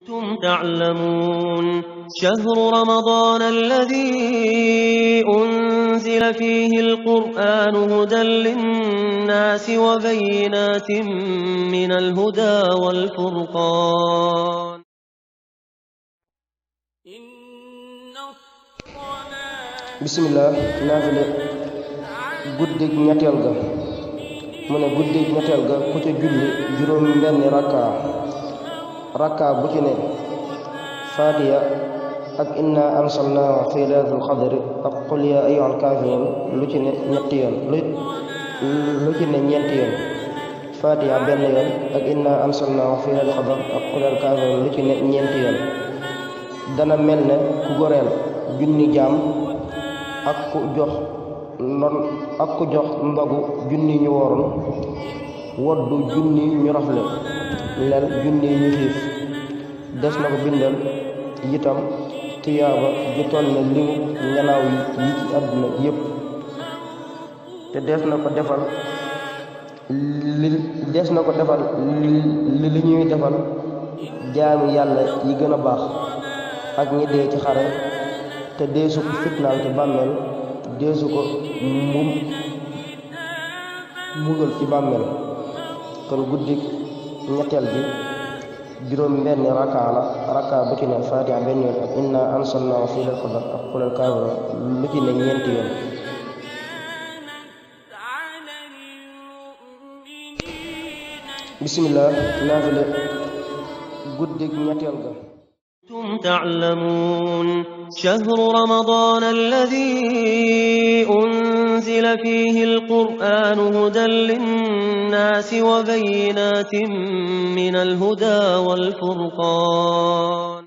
كنتم تعلمون شهر رمضان الذي أنزل فيه القرآن هدى للناس وبينات من الهدى والفرقان bismillah naafile guddig ñetteel ga mu ne guddig ñetteel ga ku ca julli juróom benni rakka bu ci ne faatiya ak inna ansalnaahu fi laylatul qadri ak qul yaa ayyuhal kaafiruun lu ci ne ñetti yoon lu ci ne ñeenti yoon faatiya benn yoon ak inna ansalnaahu fi laylatul qadri ak qul yaa ayyuhal kaafiruun lu ci ne ñeenti yoon dana mel ne ku goreel junni jaam ak ku jox ndogu junni ñu wooroon woddu junni ñu rafle lel junni ñu xiif des na ko bindal itam tiyaaba ju toll ne limu nganaaw yi ci àdduna yépp te des na ko defal li ñuy defal jaami yàlla yi gën a baax ak ñi dee ci xare te deesu ko fitnaal ci bàmmeel deesu ko mbugal ci bàmmeel kon guddik ñetteel bi juróom benn rakka bu ci ne faatiha benn yoon ak inna ansalnaahu fi laylatil qadr ak qul yaa kaafiruun lu ci ne ñeenti yoon bismillah naafile guddik ñetteel ga كنتم تعلمون شهر رمضان الذي أنزل فيه القرآن هدى للناس وبينات من الهدى والفرقان